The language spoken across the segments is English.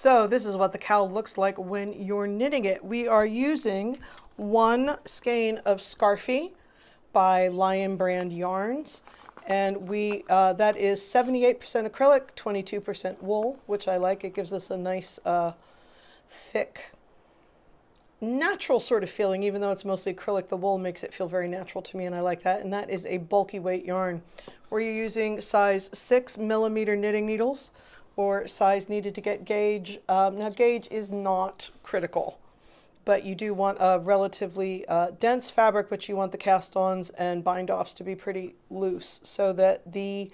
So this is what the cowl looks like when you're knitting it. We are using one skein of Scarfie by Lion Brand Yarns, and that is 78% acrylic, 22% wool, which I like. It gives us a nice thick, natural sort of feeling. Even though it's mostly acrylic, the wool makes it feel very natural to me, and I like that. And that is a bulky weight yarn. We're using size 6mm knitting needles, or size needed to get gauge. Now gauge is not critical, but you do want a relatively dense fabric, but you want the cast-ons and bind-offs to be pretty loose so that the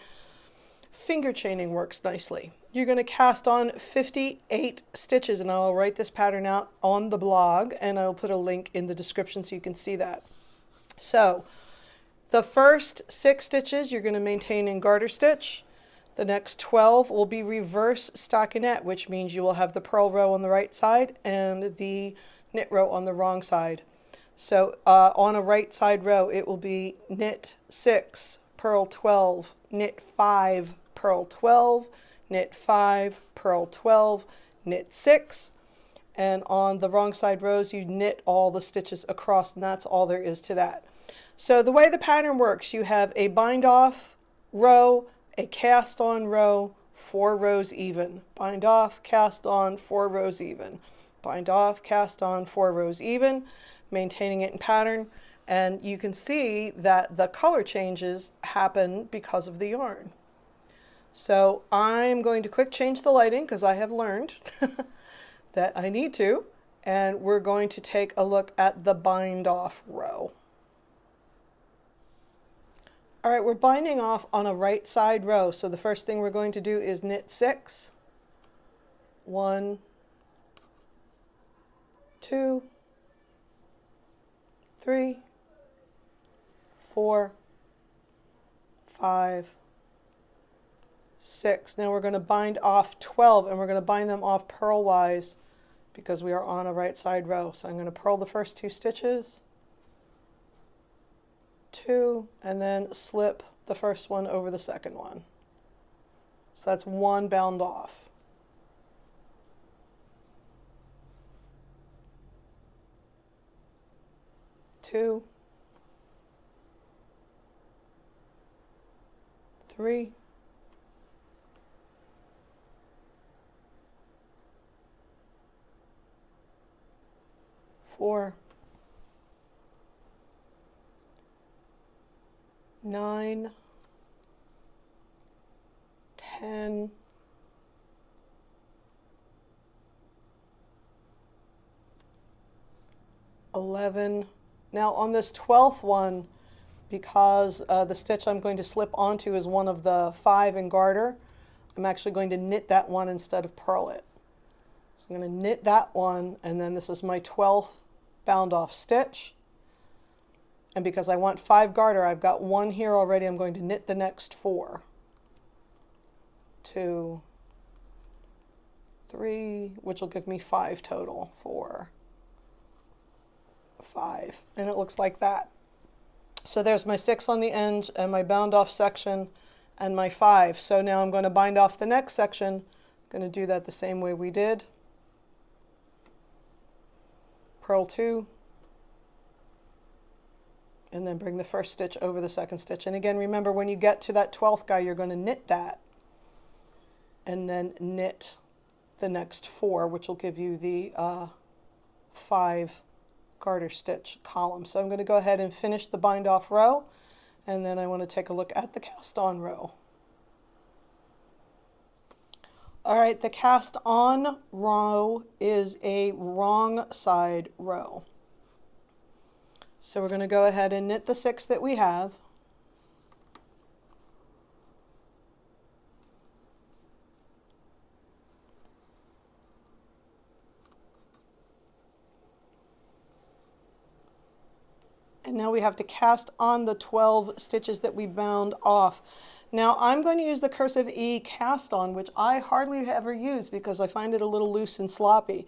finger chaining works nicely. You're going to cast on 58 stitches, and I'll write this pattern out on the blog, and I'll put a link in the description so you can see that. So the first 6 stitches you're going to maintain in garter stitch. The next 12 will be reverse stockinette, which means you will have the purl row on the right side and the knit row on the wrong side. So on a right side row, it will be knit 6, purl 12, knit 5, purl 12, knit 5, purl 12, knit 6. And on the wrong side rows, you knit all the stitches across, and that's all there is to that. So the way the pattern works, you have a bind off row, a cast on row, 4 rows even. Bind off, cast on, 4 rows even. Bind off, cast on, 4 rows even, maintaining it in pattern. And you can see that the color changes happen because of the yarn. So I'm going to quick change the lighting because I have learned that I need to. And we're going to take a look at the bind off row. All right, we're binding off on a right side row. So the first thing we're going to do is knit 6. 1, 2, 3, 4, 5, 6. Now we're going to bind off 12, and we're going to bind them off purlwise because we are on a right side row. So I'm going to purl the first 2 stitches, 2, and then slip the first one over the second one. So that's 1 bound off. Two, 3, 4, 9, 10, 11. Now on this 12th one, because the stitch I'm going to slip onto is one of the 5 in garter, I'm actually going to knit that one instead of purl it. So I'm going to knit that one, and then this is my 12th bound off stitch. And because I want 5 garter, I've got 1 here already. I'm going to knit the next 4. 2, 3, which will give me 5 total. 4, 5, and it looks like that. So there's my 6 on the end and my bound off section and my 5. So now I'm going to bind off the next section. I'm going to do that the same way we did. Purl 2, and then bring the first stitch over the second stitch. And again, remember, when you get to that 12th guy, you're going to knit that and then knit the next 4, which will give you the 5 garter stitch column. So I'm going to go ahead and finish the bind off row, and then I want to take a look at the cast on row. All right, the cast on row is a wrong side row. So we're going to go ahead and knit the 6 that we have. And now we have to cast on the 12 stitches that we bound off. Now I'm going to use the cursive E cast on, which I hardly ever use because I find it a little loose and sloppy.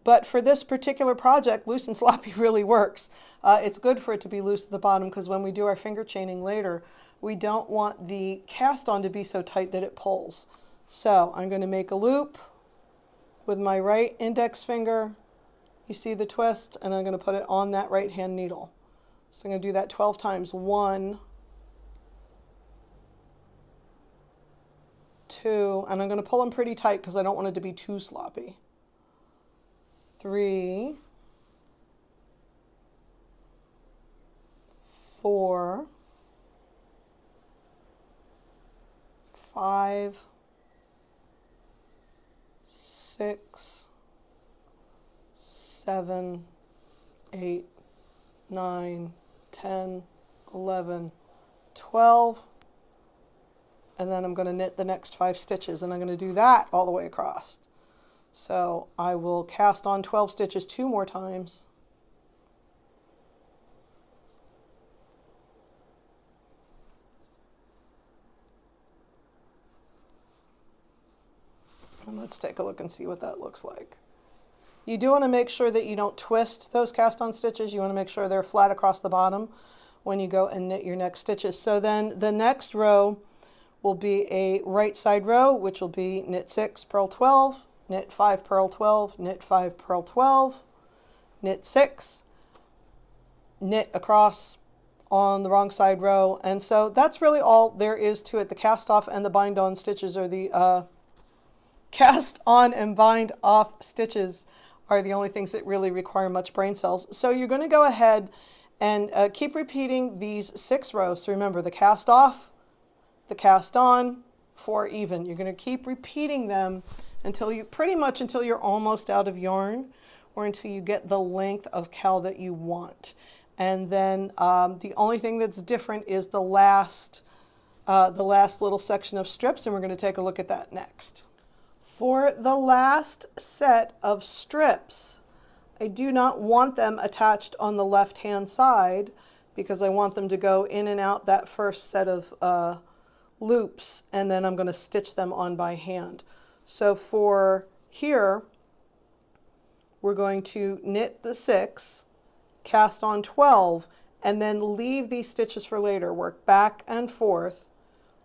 But for this particular project, loose and sloppy really works. It's good for it to be loose at the bottom because when we do our finger chaining later, we don't want the cast on to be so tight that it pulls. So I'm going to make a loop, with my right index finger. You see the twist, and I'm going to put it on that right hand needle. So I'm going to do that 12 times. 1, 2, and I'm going to pull them pretty tight because I don't want it to be too sloppy. 3, 4, 5, 6, 7, 8, 9, 10, 11, 12, and then I'm going to knit the next 5 stitches, and I'm going to do that all the way across. So I will cast on 12 stitches 2 more times. And let's take a look and see what that looks like. You do want to make sure that you don't twist those cast on stitches. You want to make sure they're flat across the bottom when you go and knit your next stitches. So then the next row will be a right side row, which will be knit 6, purl 12, knit 5, purl 12, knit 5, purl 12, knit 6, knit across on the wrong side row. And so that's really all there is to it. The cast off and the bind on stitches are the cast on and bind off stitches are the only things that really require much brain cells. So you're going to go ahead and keep repeating these 6 rows. So remember, the cast off, the cast on, 4 even. You're going to keep repeating them until you until you're almost out of yarn, or until you get the length of cowl that you want. And then the only thing that's different is the last little section of strips, and we're going to take a look at that next. For the last set of strips, I do not want them attached on the left-hand side because I want them to go in and out that first set of loops, and then I'm going to stitch them on by hand. So for here, we're going to knit the 6, cast on 12, and then leave these stitches for later. Work back and forth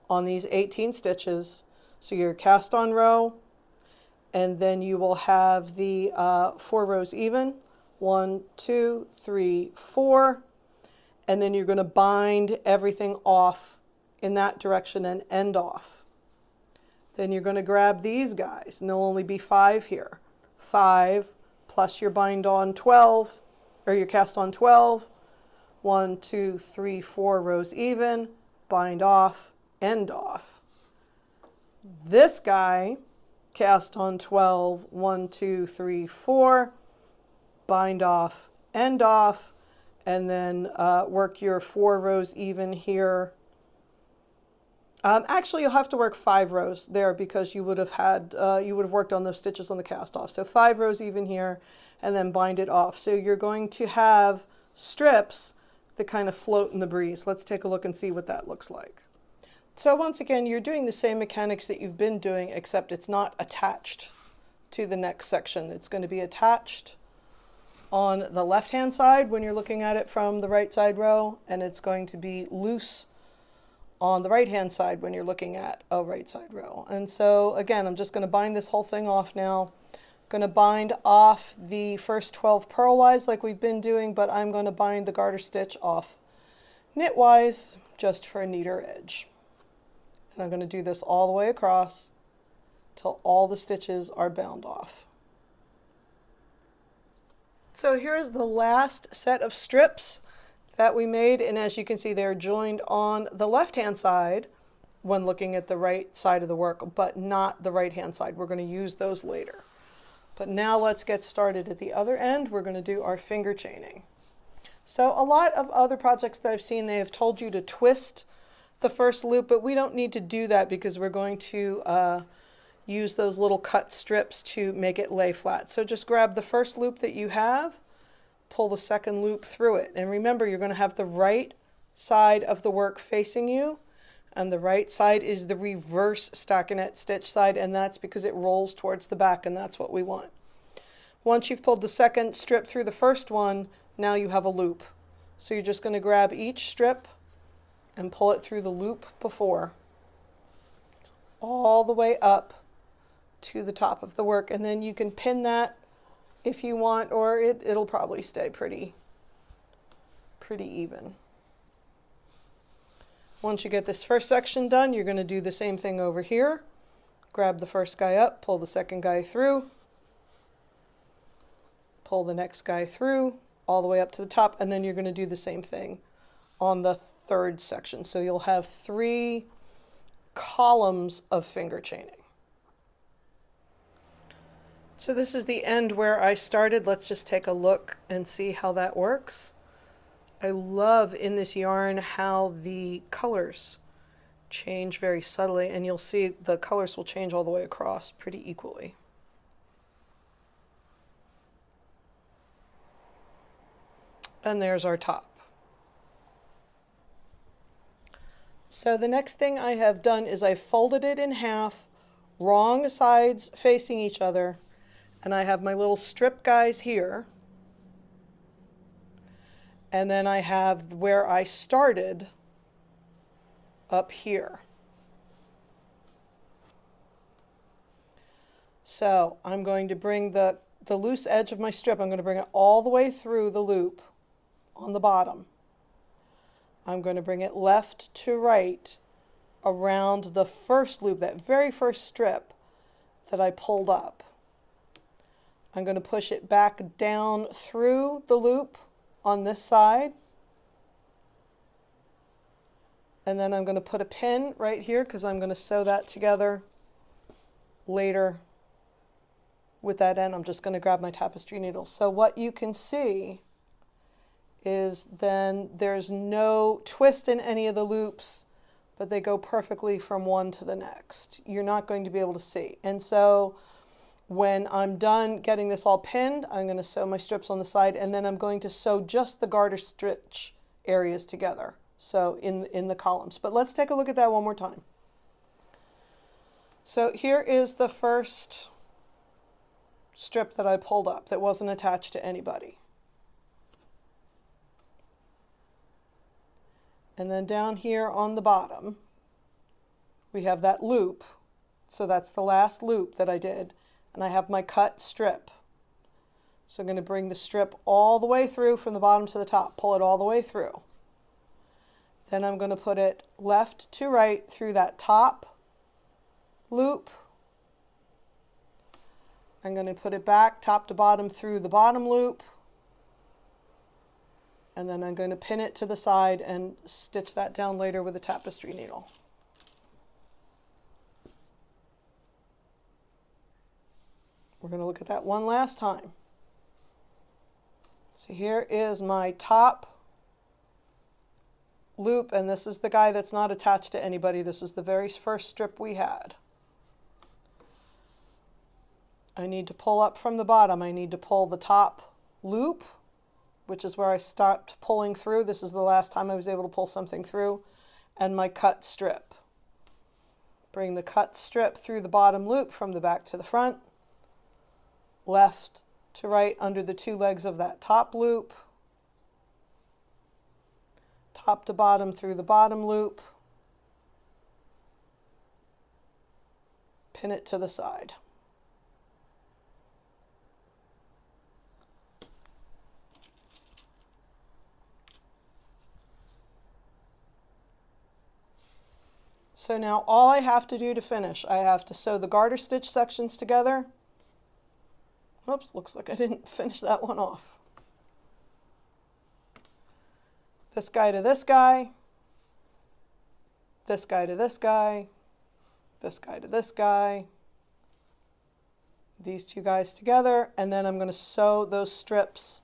on these 18 stitches. So your cast on row, and then you will have the 4 rows even. 1, 2, 3, 4. And then you're going to bind everything off in that direction and end off. Then you're going to grab these guys, and there'll only be 5 here. 5 plus your bind on 12, or your cast on 12. 1, 2, 3, 4 rows even, bind off, end off. This guy, cast on 12, 1, 2, 3, 4, bind off, end off, and then work your 4 rows even here. Actually, you'll have to work 5 rows there because you would have worked on those stitches on the cast off. So 5 rows even here, and then bind it off. So you're going to have strips that kind of float in the breeze. Let's take a look and see what that looks like. So once again, you're doing the same mechanics that you've been doing, except it's not attached to the next section. It's going to be attached on the left-hand side when you're looking at it from the right side row, and it's going to be loose on the right-hand side when you're looking at a right side row. And so again, I'm just going to bind this whole thing off now. Going to bind off the first 12 purlwise like we've been doing, but I'm going to bind the garter stitch off knitwise just for a neater edge. And I'm going to do this all the way across till all the stitches are bound off. So here's the last set of strips that we made, and as you can see, they're joined on the left-hand side when looking at the right side of the work, but not the right-hand side. We're going to use those later. But now let's get started. At the other end, we're going to do our finger chaining. So a lot of other projects that I've seen, they have told you to twist the first loop, but we don't need to do that because we're going to use those little cut strips to make it lay flat. So just grab the first loop that you have, pull the second loop through it. And remember, you're going to have the right side of the work facing you, and the right side is the reverse stockinette stitch side, and that's because it rolls towards the back, and that's what we want. Once you've pulled the second strip through the first one, now you have a loop. So you're just going to grab each strip and pull it through the loop before, all the way up to the top of the work, and then you can pin that if you want, or it'll probably stay pretty even. Once you get this first section done, you're going to do the same thing over here. Grab the first guy up, pull the second guy through, pull the next guy through all the way up to the top, and then you're going to do the same thing on the third section. So you'll have 3 columns of finger chaining. So this is the end where I started. Let's just take a look and see how that works. I love in this yarn how the colors change very subtly, and you'll see the colors will change all the way across pretty equally. And there's our top. So the next thing I have done is I folded it in half, wrong sides facing each other, and I have my little strip guys here. And then I have where I started up here. So I'm going to bring the loose edge of my strip, I'm going to bring it all the way through the loop on the bottom. I'm going to bring it left to right around the first loop, that very first strip that I pulled up. I'm going to push it back down through the loop on this side, and then I'm going to put a pin right here because I'm going to sew that together later with that end. I'm just going to grab my tapestry needle. So what you can see is then there's no twist in any of the loops, but they go perfectly from one to the next. You're not going to be able to see. And so when I'm done getting this all pinned, I'm going to sew my strips on the side, and then I'm going to sew just the garter stitch areas together, so in the columns. But let's take a look at that one more time. So here is the first strip that I pulled up that wasn't attached to anybody. And then down here on the bottom, we have that loop. So that's the last loop that I did. And I have my cut strip. So I'm going to bring the strip all the way through from the bottom to the top, pull it all the way through. Then I'm going to put it left to right through that top loop. I'm going to put it back top to bottom through the bottom loop. And then I'm going to pin it to the side and stitch that down later with a tapestry needle. We're going to look at that one last time. So here is my top loop, and this is the guy that's not attached to anybody. This is the very first strip we had. I need to pull up from the bottom. I need to pull the top loop, which is where I stopped pulling through. This is the last time I was able to pull something through, and my cut strip. Bring the cut strip through the bottom loop from the back to the front, left to right under the 2 legs of that top loop, top to bottom through the bottom loop, pin it to the side. So now all I have to do to finish, I have to sew the garter stitch sections together. Oops, looks like I didn't finish that one off. This guy to this guy, this guy to this guy, this guy to this guy, these 2 guys together, and then I'm going to sew those strips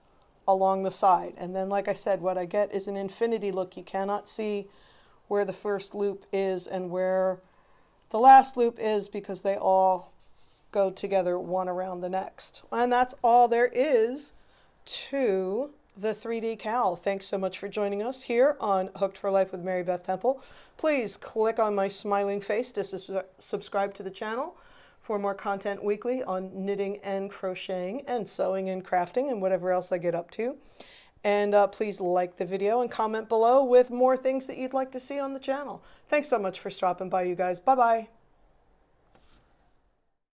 along the side. And then, like I said, what I get is an infinity look. You cannot see where the first loop is and where the last loop is because they all go together one around the next. And that's all there is to the 3D cowl. Thanks so much for joining us here on Hooked for Life with Mary Beth Temple. Please click on my smiling face to subscribe to the channel for more content weekly on knitting and crocheting and sewing and crafting and whatever else I get up to. And please like the video and comment below with more things that you'd like to see on the channel. Thanks so much for stopping by, you guys. Bye-bye.